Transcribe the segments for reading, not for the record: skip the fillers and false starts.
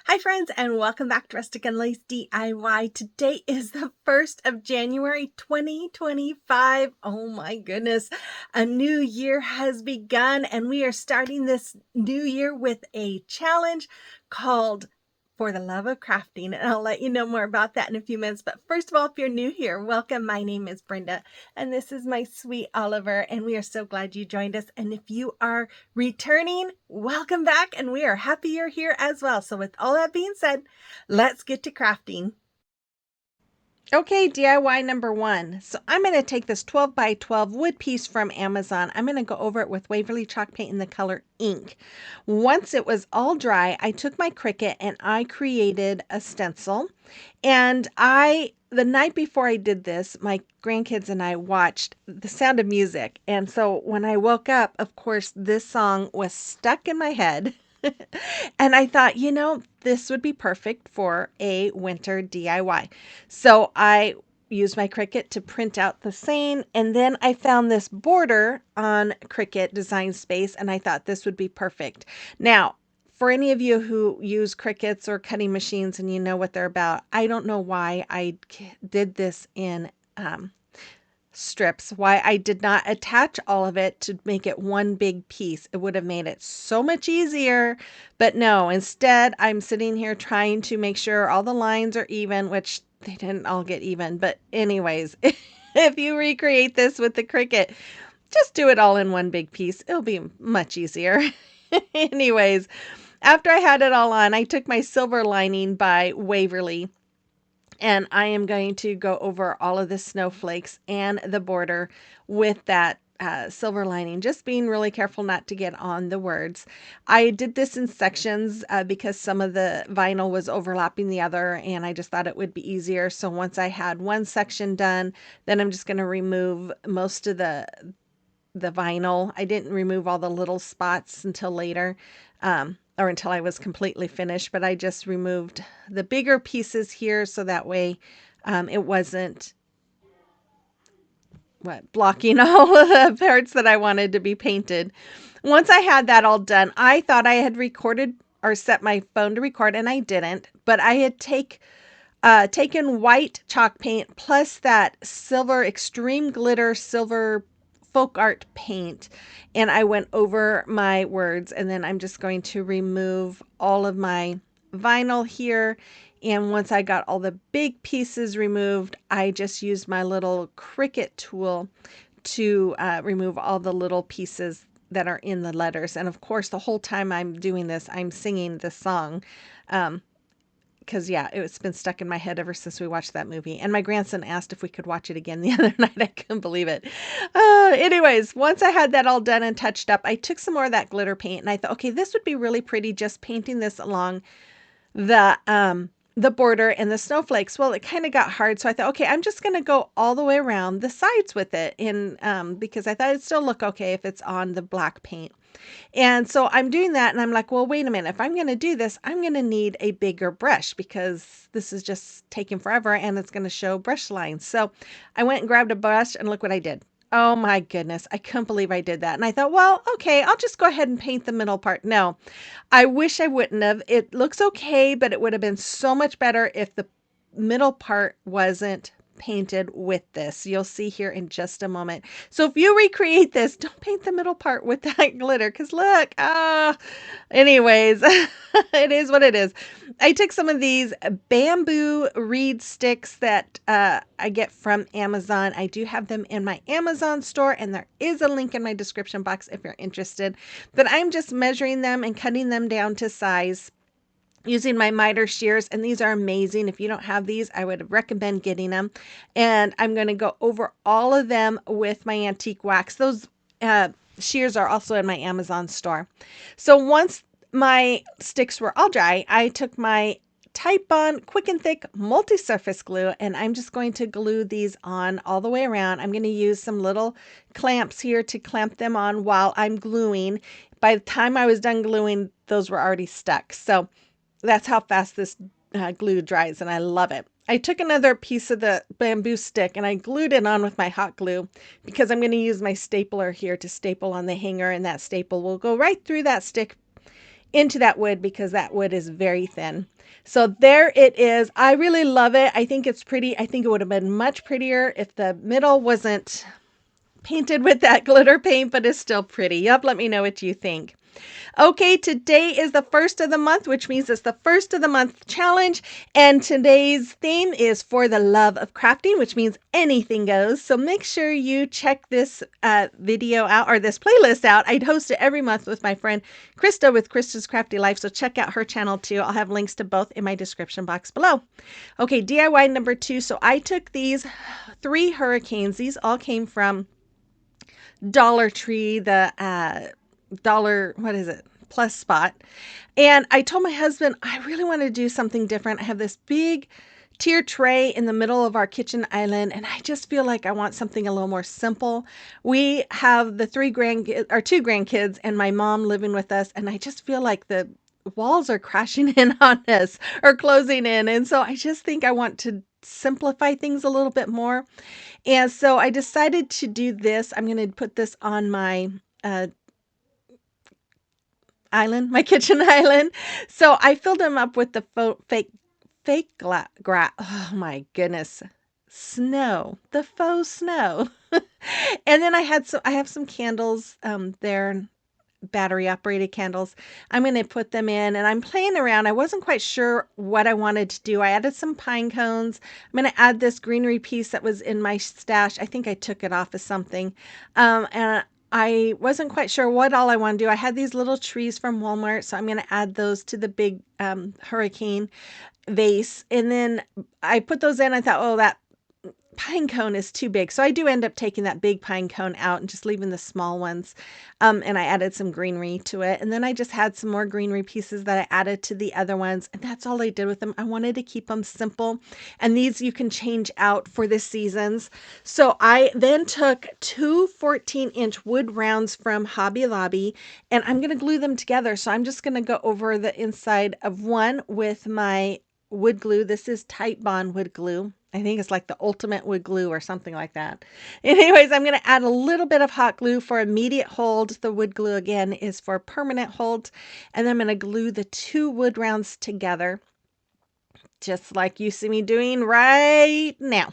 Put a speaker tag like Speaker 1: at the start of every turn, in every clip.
Speaker 1: Hi friends, and welcome back to Rustic and Lace DIY. Today is the 1st of January 2025. Oh my goodness, a new year has begun and we are starting this new year with a challenge called For the Love of Crafting, and I'll let you know more about that in a few minutes. But first of all, if you're new here, welcome. My name is Brenda and this is my sweet Oliver, and we are so glad you joined us. And if you are returning, welcome back, and we are happy you're here as well. So with all that being said, let's get to crafting. Okay, DIY number one. So I'm going to take this 12 by 12 wood piece from Amazon. I'm going to go over it with Waverly chalk paint in the color ink. Once it was all dry, I took my Cricut and I created a stencil. And the night before I did this, my grandkids and I watched The Sound of Music. And so when I woke up, of course, this song was stuck in my head. And I thought, this would be perfect for a winter DIY. So I used my Cricut to print out the saying, and then I found this border on Cricut Design Space, and I thought this would be perfect. Now, for any of you who use Cricuts or cutting machines and you know what they're about, I don't know why I did this in strips, why I did not attach all of it to make it one big piece. It would have made it so much easier, but no, instead I'm sitting here trying to make sure all the lines are even, which they didn't all get even. But anyways, if you recreate this with the Cricut, just do it all in one big piece. It'll be much easier. Anyways, after I had it all on, I took my silver lining by Waverly, and I am going to go over all of the snowflakes and the border with that silver lining, just being really careful not to get on the words. I did this in sections because some of the vinyl was overlapping the other, and I just thought it would be easier. So once I had one section done, then I'm just going to remove most of the vinyl. I didn't remove all the little spots until later, or until I was completely finished, but I just removed the bigger pieces here so that way it wasn't blocking all of the parts that I wanted to be painted. Once I had that all done, I thought I had recorded or set my phone to record, and I didn't, but I had taken white chalk paint plus that silver extreme glitter silver folk art paint, and I went over my words, and then I'm just going to remove all of my vinyl here. And once I got all the big pieces removed, I just used my little Cricut tool to remove all the little pieces that are in the letters. And of course, the whole time I'm doing this, I'm singing this song. Because it's been stuck in my head ever since we watched that movie. And my grandson asked if we could watch it again the other night. I couldn't believe it. Anyways, once I had that all done and touched up, I took some more of that glitter paint and I thought, okay, this would be really pretty just painting this along the border and the snowflakes. Well, it kind of got hard, so I thought, okay, I'm just going to go all the way around the sides with it, and because I thought it'd still look okay if it's on the black paint. And so I'm doing that, and I'm like, well, wait a minute. If I'm going to do this, I'm going to need a bigger brush because this is just taking forever and it's going to show brush lines. So I went and grabbed a brush, and look what I did. Oh my goodness, I couldn't believe I did that. And I thought, well, okay, I'll just go ahead and paint the middle part. No, I wish I wouldn't have. It looks okay, but it would have been so much better if the middle part wasn't painted with this. You'll see here in just a moment. So if you recreate this, don't paint the middle part with that glitter, because look, anyways, it is what it is. I took some of these bamboo reed sticks that I get from Amazon. I do have them in my Amazon store, and there is a link in my description box if you're interested. But I'm just measuring them and cutting them down to size using my miter shears, and these are amazing. If you don't have these, I would recommend getting them. And I'm going to go over all of them with my antique wax. Those shears are also in my Amazon store. So once my sticks were all dry, I took my Type Bond Quick and Thick multi-surface glue, and I'm just going to glue these on all the way around. I'm going to use some little clamps here to clamp them on while I'm gluing. By the time I was done gluing, those were already stuck. So that's how fast this glue dries, and I love it. I took another piece of the bamboo stick and I glued it on with my hot glue because I'm going to use my stapler here to staple on the hanger, and that staple will go right through that stick into that wood because that wood is very thin. So there it is. I really love it. I think it's pretty. I think it would have been much prettier if the middle wasn't painted with that glitter paint, but it's still pretty. Yup, let me know what you think. Okay, today is the first of the month, which means it's the first of the month challenge. And today's theme is for the love of crafting, which means anything goes. So make sure you check this video out, or this playlist out. I host it every month with my friend Krista with Krista's Crafty Life. So check out her channel too. I'll have links to both in my description box below. Okay, DIY number 2. So I took these 3 hurricanes. These all came from Dollar Tree, the dollar, what is it? Plus spot. And I told my husband, I really want to do something different. I have this big tier tray in the middle of our kitchen island, and I just feel like I want something a little more simple. We have the 2 grandkids and my mom living with us, and I just feel like the walls are crashing in on us or closing in. And so I just think I want to simplify things a little bit more. And so I decided to do this. I'm going to put this on my island, my kitchen island. So I filled them up with the oh my goodness, snow, the faux snow. And then I have some candles there, battery operated candles. I'm going to put them in, and I'm playing around. I wasn't quite sure what I wanted to do. I added some pine cones. I'm going to add this greenery piece that was in my stash. I think I took it off of something. And I wasn't quite sure what all I want to do. I had these little trees from Walmart, so I'm going to add those to the big hurricane vase. And then I put those in. I thought, oh, that pine cone is too big. So I do end up taking that big pine cone out and just leaving the small ones. And I added some greenery to it. And then I just had some more greenery pieces that I added to the other ones. And that's all I did with them. I wanted to keep them simple. And these you can change out for the seasons. So I then took 2 14-inch wood rounds from Hobby Lobby, and I'm going to glue them together. So I'm just going to go over the inside of one with my wood glue. This is Tight Bond wood glue. I think it's like the ultimate wood glue or something like that. Anyways, I'm going to add a little bit of hot glue for immediate hold. The wood glue again is for permanent hold. And then I'm going to glue the 2 wood rounds together, just like you see me doing right now.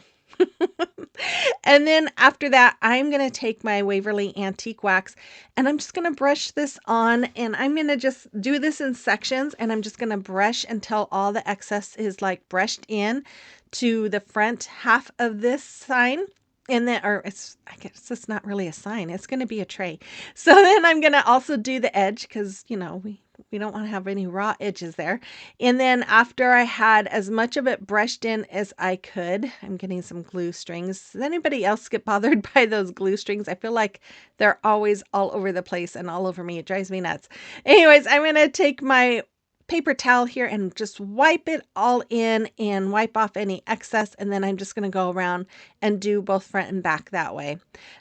Speaker 1: And then after that, I'm going to take my Waverly Antique Wax, and I'm just going to brush this on, and I'm going to just do this in sections, and I'm just going to brush until all the excess is like brushed in to the front half of this sign. And then, or I guess it's not really a sign. It's going to be a tray. So then I'm going to also do the edge because, you know, we don't want to have any raw edges there. And then after I had as much of it brushed in as I could, I'm getting some glue strings. Does anybody else get bothered by those glue strings? I feel like they're always all over the place and all over me. It drives me nuts. Anyways, I'm going to take my paper towel here and just wipe it all in and wipe off any excess. And then I'm just going to go around and do both front and back that way.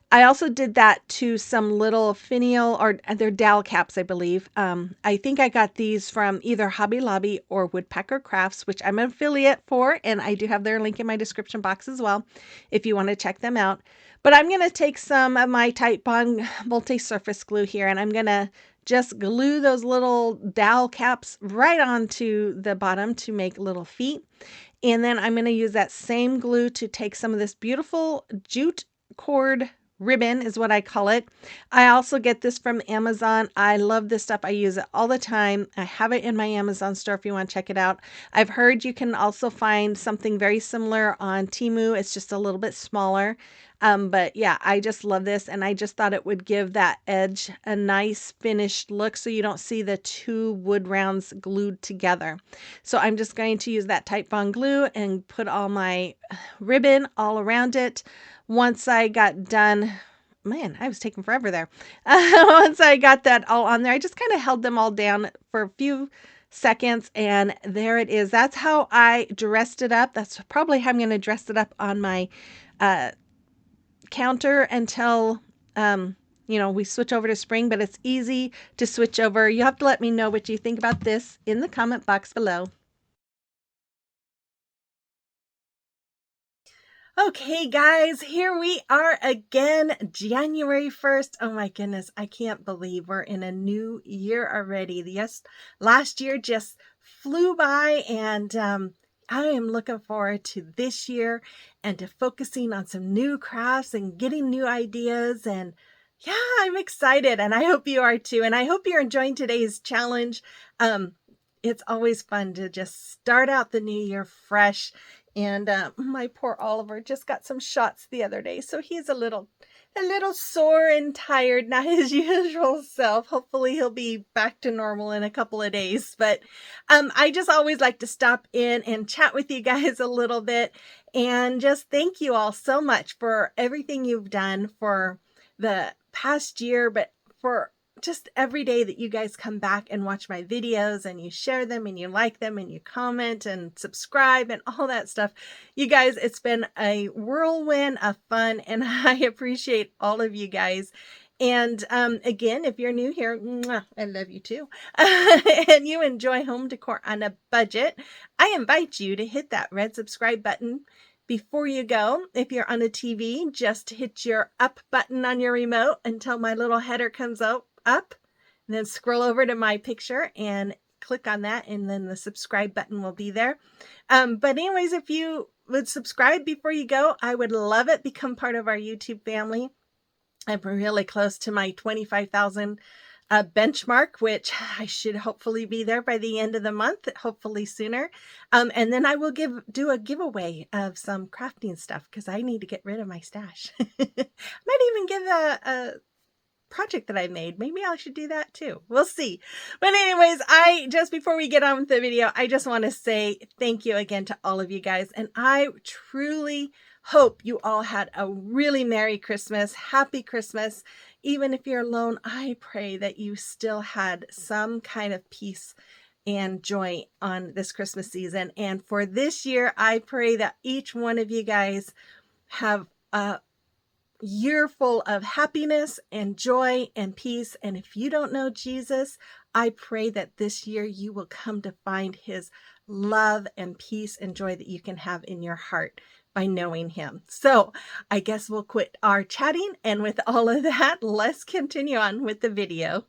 Speaker 1: I also did that to some little finial, or they're dowel caps, I believe. I think I got these from either Hobby Lobby or Woodpecker Crafts, which I'm an affiliate for, and I do have their link in my description box as well if you want to check them out. But I'm going to take some of my Tite Bond multi-surface glue here, and I'm going to just glue those little dowel caps right onto the bottom to make little feet. And then I'm going to use that same glue to take some of this beautiful jute cord ribbon is what I call it. I also get this from Amazon. I love this stuff. I use it all the time. I have it in my Amazon store if you want to check it out. I've heard you can also find something very similar on Temu. It's just a little bit smaller. But yeah, I just love this, and I just thought it would give that edge a nice finished look so you don't see the 2 wood rounds glued together. So I'm just going to use that Tite Bond glue and put all my ribbon all around it. Once I got done, man, I was taking forever there. Once I got that all on there, I just kind of held them all down for a few seconds, and there it is. That's how I dressed it up. That's probably how I'm going to dress it up on my counter until we switch over to spring. But it's easy to switch over. You have to let me know what you think about this in the comment box below. Okay, guys, here we are again, January 1st. Oh my goodness, I can't believe we're in a new year already. Yes, last year just flew by, and I am looking forward to this year and to focusing on some new crafts and getting new ideas. And yeah, I'm excited, and I hope you are too. And I hope you're enjoying today's challenge. It's always fun to just start out the new year fresh. And my poor Oliver just got some shots the other day, so he's a little sore and tired, not his usual self. Hopefully he'll be back to normal in a couple of days. But I just always like to stop in and chat with you guys a little bit and just thank you all so much for everything you've done for the past year, but for just every day that you guys come back and watch my videos and you share them and you like them and you comment and subscribe and all that stuff. You guys, it's been a whirlwind of fun, and I appreciate all of you guys. And again, if you're new here, mwah, I love you too. And you enjoy home decor on a budget, I invite you to hit that red subscribe button. Before you go, if you're on a TV, just hit your up button on your remote until my little header comes up, and then scroll over to my picture and click on that, and then the subscribe button will be there. But anyways, if you would subscribe before you go, I would love it. Become part of our YouTube family. I'm really close to my 25,000 benchmark, which I should hopefully be there by the end of the month, hopefully sooner. And then I will do a giveaway of some crafting stuff because I need to get rid of my stash. Might even give a project that I made. Maybe I should do that too. We'll see. But anyways, just before we get on with the video, I just want to say thank you again to all of you guys. And I truly hope you all had a really Merry Christmas, Happy Christmas. Even if you're alone, I pray that you still had some kind of peace and joy on this Christmas season. And for this year, I pray that each one of you guys have a year full of happiness and joy and peace. And if you don't know Jesus, I pray that this year you will come to find his love and peace and joy that you can have in your heart by knowing him. So I guess we'll quit our chatting, and with all of that, let's continue on with the video.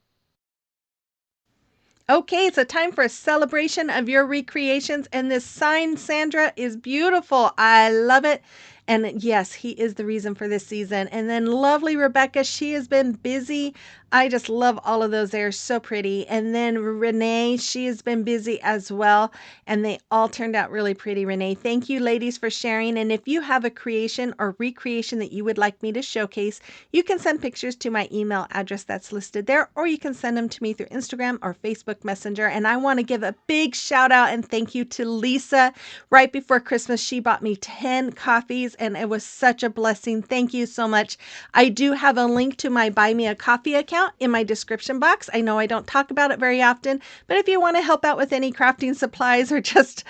Speaker 1: Okay, so time for a celebration of your recreations, and this sign, Sandra, is beautiful. I love it. And yes, he is the reason for this season. And then lovely Rebecca, she has been busy. I just love all of those. They're so pretty. And then Renee, she has been busy as well. And they all turned out really pretty, Renee. Thank you, ladies, for sharing. And if you have a creation or recreation that you would like me to showcase, you can send pictures to my email address that's listed there, or you can send them to me through Instagram or Facebook Messenger. And I want to give a big shout out and thank you to Lisa. Right before Christmas, she bought me 10 coffees, and it was such a blessing. Thank you so much. I do have a link to my Buy Me a Coffee account in my description box. I know I don't talk about it very often, but if you want to help out with any crafting supplies or just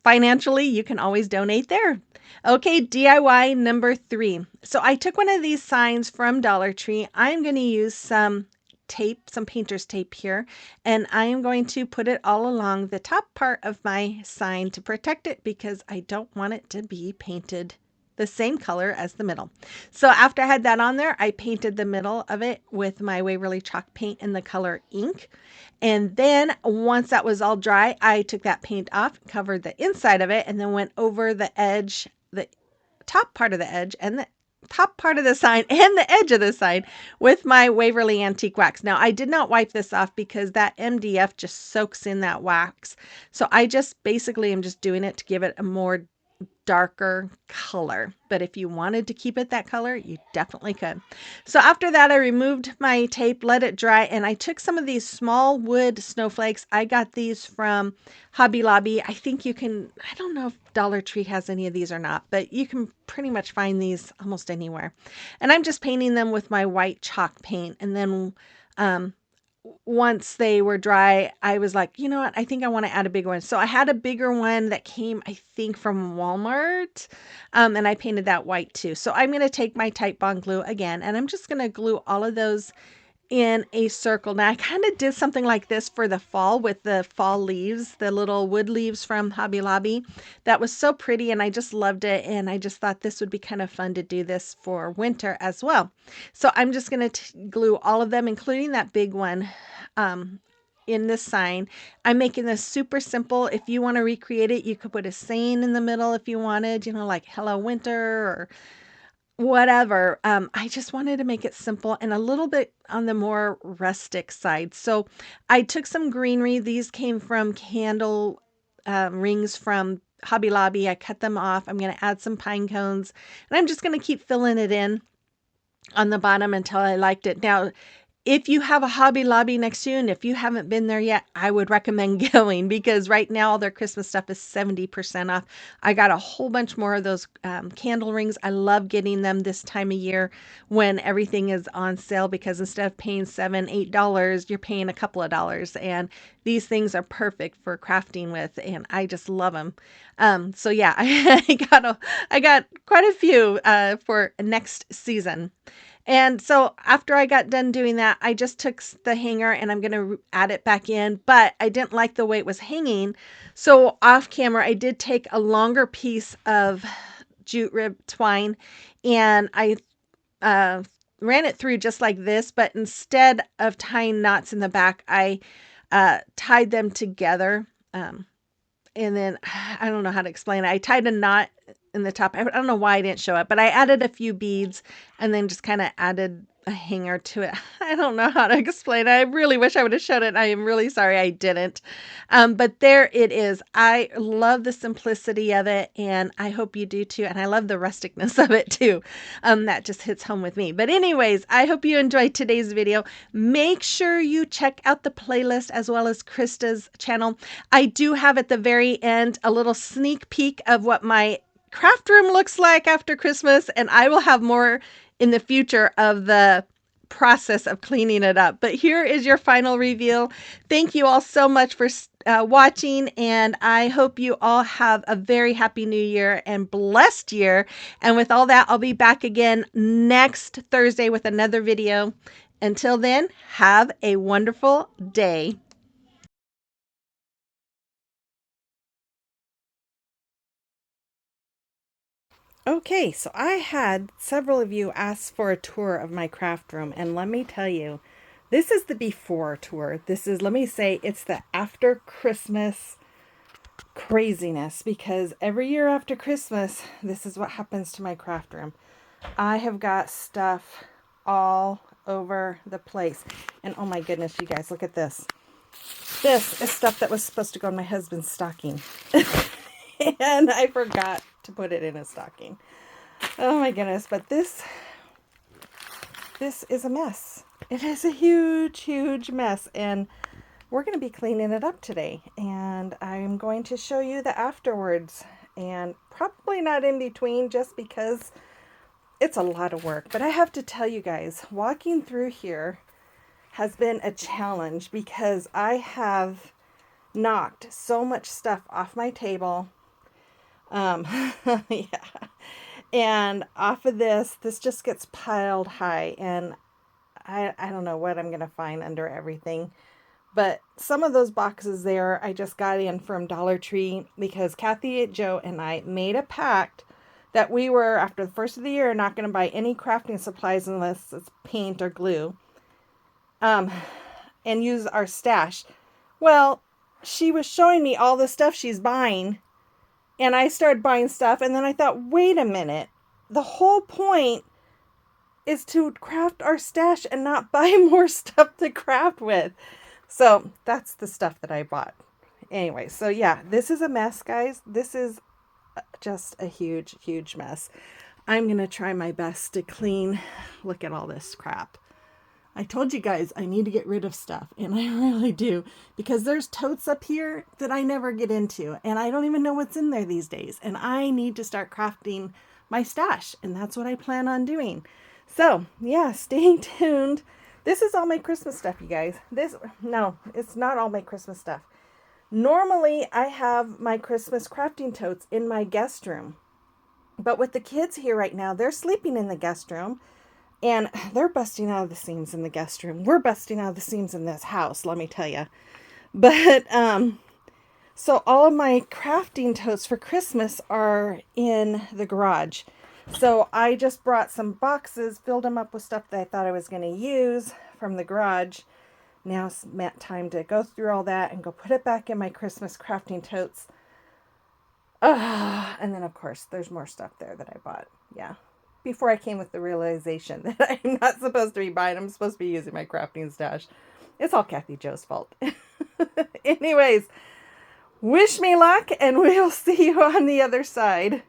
Speaker 1: financially, you can always donate there. Okay, DIY number 3. So I took one of these signs from Dollar Tree. I'm going to use some tape, some painter's tape here, and I am going to put it all along the top part of my sign to protect it because I don't want it to be painted the same color as the middle. So after I had that on there, I painted the middle of it with my Waverly chalk paint in the color ink. And then once that was all dry, I took that paint off, covered the inside of it, and then went over the edge, the top part of the edge and the top part of the sign and the edge of the sign with my Waverly Antique Wax. Now, I did not wipe this off because that MDF just soaks in that wax. So I just basically am just doing it to give it a more darker color. But if you wanted to keep it that color, you definitely could. So after that, I removed my tape, let it dry, and I took some of these small wood snowflakes. I got these from Hobby Lobby. I think you can, I don't know if Dollar Tree has any of these or not, but you can pretty much find these almost anywhere. And I'm just painting them with my white chalk paint. And then once they were dry, I was like, you know what? I think I want to add a bigger one. So I had a bigger one that came, I think, from Walmart. And I painted that white too. So I'm going to take my Tite Bond glue again, and I'm just going to glue all of those in a circle. Now I kind of did something like this for the fall with the fall leaves, the little wood leaves from Hobby Lobby. That was so pretty and I just loved it. And I just thought this would be kind of fun to do this for winter as well. So I'm just going to glue all of them, including that big one, in this sign. I'm making this super simple. If you want to recreate it, you could put a saying in the middle if you wanted, like Hello Winter or whatever. I just wanted to make it simple and a little bit on the more rustic side. So I took some greenery. These came from candle rings from Hobby Lobby. I cut them off. I'm going to add some pine cones and I'm just going to keep filling it in on the bottom until I liked it. Now, if you have a Hobby Lobby next to you, and if you haven't been there yet, I would recommend going because right now all their Christmas stuff is 70% off. I got a whole bunch more of those candle rings. I love getting them this time of year when everything is on sale because instead of paying $7, $8, you're paying a couple of dollars. And these things are perfect for crafting with, and I just love them. So yeah, I got quite a few for next season. And so after I got done doing that, I just took the hanger and I'm going to add it back in, but I didn't like the way it was hanging. So off camera, I did take a longer piece of jute rib twine and I ran it through just like this, but instead of tying knots in the back, I tied them together. And then I don't know how to explain it. I tied a knot in the top. I don't know why I didn't show it, but I added a few beads and then just kind of added a hanger to it. I don't know how to explain it. I really wish I would have showed it. I am really sorry I didn't. But there it is. I love the simplicity of it and I hope you do too. And I love the rusticness of it too. That just hits home with me. But anyways, I hope you enjoyed today's video. Make sure you check out the playlist as well as Krista's channel. I do have at the very end a little sneak peek of what my craft room looks like after Christmas, and I will have more in the future of the process of cleaning it up. But here is your final reveal. Thank you all so much for watching, and I hope you all have a very happy new year and blessed year. And with all that, I'll be back again next Thursday with another video. Until then, have a wonderful day. Okay, so I had several of you ask for a tour of my craft room, and let me tell you, this is the before tour. This is, let me say, it's the after Christmas craziness, because every year after Christmas, this is what happens to my craft room. I have got stuff all over the place. And oh my goodness, you guys, look at this. This is stuff that was supposed to go in my husband's stocking. And I forgot to put it in his stocking. Oh my goodness, but this is a mess. It is a huge, huge mess, and we're going to be cleaning it up today, and I'm going to show you the afterwards, and probably not in between just because it's a lot of work. But I have to tell you guys, walking through here has been a challenge because I have knocked so much stuff off my table. Yeah. And off of this just gets piled high, and I don't know what I'm going to find under everything. But some of those boxes there I just got in from Dollar Tree because Kathy, Joe, and I made a pact that we were, after the first of the year, not going to buy any crafting supplies unless it's paint or glue, and use our stash. Well, she was showing me all the stuff she's buying, and I started buying stuff, and then I thought, wait a minute, the whole point is to craft our stash and not buy more stuff to craft with. So that's the stuff that I bought. Anyway, so yeah, this is a mess, guys. This is just a huge, huge mess. I'm going to try my best to clean. Look at all this crap. I told you guys I need to get rid of stuff, and I really do, because there's totes up here that I never get into, and I don't even know what's in there these days, and I need to start crafting my stash, and that's what I plan on doing. So yeah, stay tuned. This is all my Christmas stuff, you guys. No, it's not all my Christmas stuff. Normally I have my Christmas crafting totes in my guest room, but with the kids here right now, they're sleeping in the guest room. And they're busting out of the seams in the guest room. We're busting out of the seams in this house, let me tell you. But, so all of my crafting totes for Christmas are in the garage. So I just brought some boxes, filled them up with stuff that I thought I was going to use from the garage. Now it's time to go through all that and go put it back in my Christmas crafting totes. And then, of course, there's more stuff there that I bought. Yeah. Before I came with the realization that I'm not supposed to be buying, I'm supposed to be using my crafting stash. It's all Kathy Jo's fault. Anyways, wish me luck, and we'll see you on the other side.